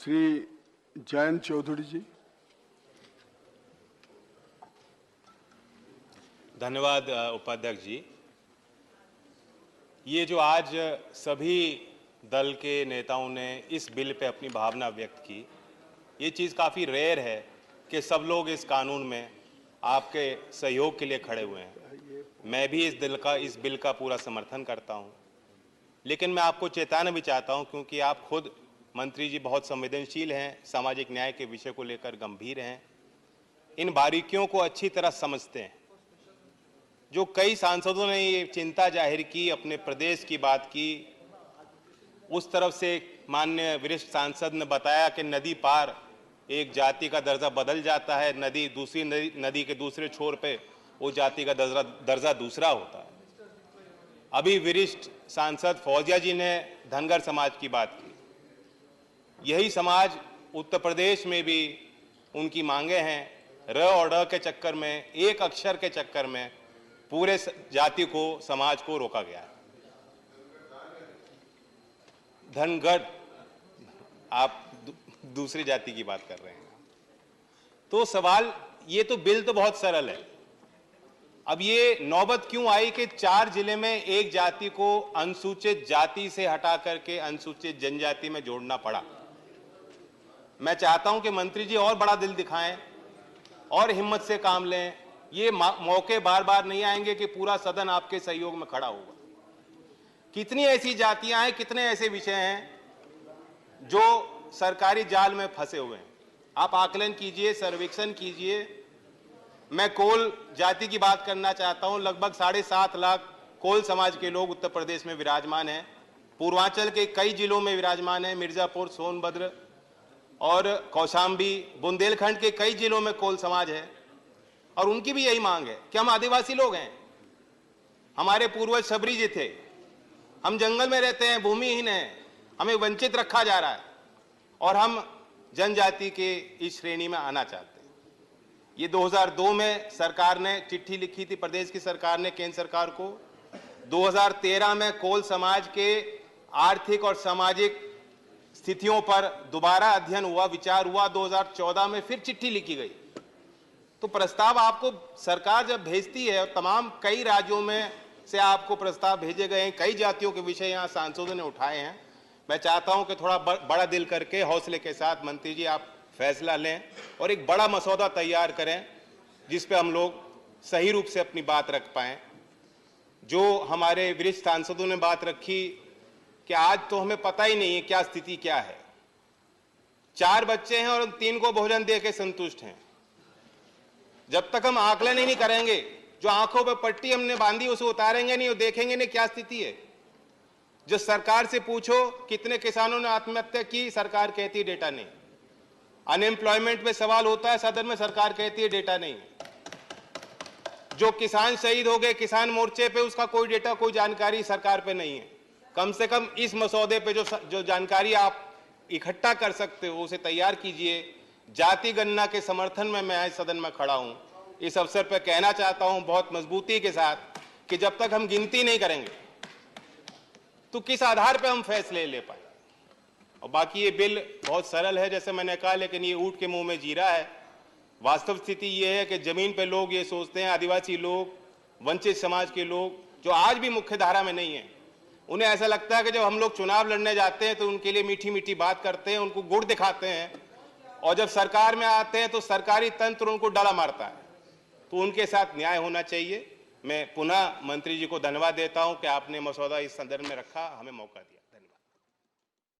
श्री जयंत चौधरी जी। धन्यवाद उपाध्यक्ष जी। ये जो आज सभी दल के नेताओं ने इस बिल पे अपनी भावना व्यक्त की, ये चीज़ काफ़ी रेयर है कि सब लोग इस कानून में आपके सहयोग के लिए खड़े हुए हैं। मैं भी इस बिल का पूरा समर्थन करता हूँ, लेकिन मैं आपको चेताना भी चाहता हूँ, क्योंकि आप खुद मंत्री जी बहुत संवेदनशील हैं, सामाजिक न्याय के विषय को लेकर गंभीर हैं, इन बारीकियों को अच्छी तरह समझते हैं। जो कई सांसदों ने ये चिंता जाहिर की, अपने प्रदेश की बात की, उस तरफ से माननीय वरिष्ठ सांसद ने बताया कि नदी पार एक जाति का दर्जा बदल जाता है, दूसरी नदी के दूसरे छोर पे वो जाति का दर्जा दूसरा होता है। अभी वरिष्ठ सांसद फौजिया जी ने धनगर समाज की बात की। यही समाज उत्तर प्रदेश में भी उनकी मांगे हैं। र और ड के चक्कर में, एक अक्षर के चक्कर में पूरे जाति को, समाज को रोका गया है। धनगर, आप दूसरी जाति की बात कर रहे हैं। तो सवाल, ये तो बिल तो बहुत सरल है। अब ये नौबत क्यों आई कि 4 जिले में एक जाति को अनुसूचित जाति से हटा करके अनुसूचित जनजाति में जोड़ना पड़ा। मैं चाहता हूं कि मंत्री जी और बड़ा दिल दिखाएं और हिम्मत से काम लें। ये मौके बार बार नहीं आएंगे कि पूरा सदन आपके सहयोग में खड़ा होगा। कितनी ऐसी जातियां हैं, कितने ऐसे विषय हैं जो सरकारी जाल में फंसे हुए हैं। आप आकलन कीजिए, सर्वेक्षण कीजिए। मैं कोल जाति की बात करना चाहता हूं। लगभग 7.5 लाख कोल समाज के लोग उत्तर प्रदेश में विराजमान हैं। पूर्वांचल के कई जिलों में विराजमान हैं, मिर्जापुर, सोनभद्र और कौशाम्बी। बुंदेलखंड के कई जिलों में कोल समाज है और उनकी भी यही मांग है कि हम आदिवासी लोग हैं, हमारे पूर्वज शबरी जी थे, हम जंगल में रहते हैं, भूमिहीन हैं, हमें वंचित रखा जा रहा है और हम जनजाति के इस श्रेणी में आना चाहते हैं। ये 2002 में सरकार ने चिट्ठी लिखी थी, प्रदेश की सरकार ने केंद्र सरकार को। 2013 में कोल समाज के आर्थिक और सामाजिक स्थितियों पर दोबारा अध्ययन हुआ, विचार हुआ। 2014 में फिर चिट्ठी लिखी गई। तो प्रस्ताव आपको सरकार जब भेजती है, और तमाम कई राज्यों में से आपको प्रस्ताव भेजे गए हैं, कई जातियों के विषय यहाँ सांसदों ने उठाए हैं। मैं चाहता हूं कि थोड़ा बड़ा दिल करके, हौसले के साथ मंत्री जी आप फैसला लें और एक बड़ा मसौदा तैयार करें जिस पे हम लोग सही रूप से अपनी बात रख पाएं। जो हमारे वरिष्ठ सांसदों ने बात रखी कि आज तो हमें पता ही नहीं है क्या स्थिति क्या है। 4 बच्चे हैं और 3 को भोजन दे के संतुष्ट हैं। जब तक हम आकलन ही नहीं करेंगे, जो आंखों पर पट्टी हमने बांधी उसे उतारेंगे नहीं और देखेंगे नहीं क्या स्थिति है। जो सरकार से पूछो कितने किसानों ने आत्महत्या की, सरकार कहती है डेटा नहीं। अनएम्प्लॉयमेंट में सवाल होता है सदन में, सरकार कहती है डेटा नहीं। जो किसान शहीद हो गए किसान मोर्चे पे, उसका कोई डेटा, कोई जानकारी सरकार पे नहीं है। कम से कम इस मसौदे पे जो जानकारी आप इकट्ठा कर सकते हो उसे तैयार कीजिए। जाति गणना के समर्थन में मैं आज सदन में खड़ा हूं। इस अवसर पर कहना चाहता हूं बहुत मजबूती के साथ कि जब तक हम गिनती नहीं करेंगे तो किस आधार पर हम फैसले ले पाए। और बाकी ये बिल बहुत सरल है जैसे मैंने कहा, लेकिन ये ऊंट के मुंह में जीरा है। वास्तव स्थिति ये है कि जमीन पे लोग ये सोचते हैं, आदिवासी लोग, वंचित समाज के लोग जो आज भी मुख्य धारा में नहीं है, उन्हें ऐसा लगता है कि जब हम लोग चुनाव लड़ने जाते हैं तो उनके लिए मीठी मीठी बात करते हैं, उनको गुड़ दिखाते हैं, और जब सरकार में आते हैं तो सरकारी तंत्र उनको डला मारता है। तो उनके साथ न्याय होना चाहिए। मैं पुनः मंत्री जी को धन्यवाद देता हूं कि आपने मसौदा इस संदर्भ में रखा, हमें मौका दिया।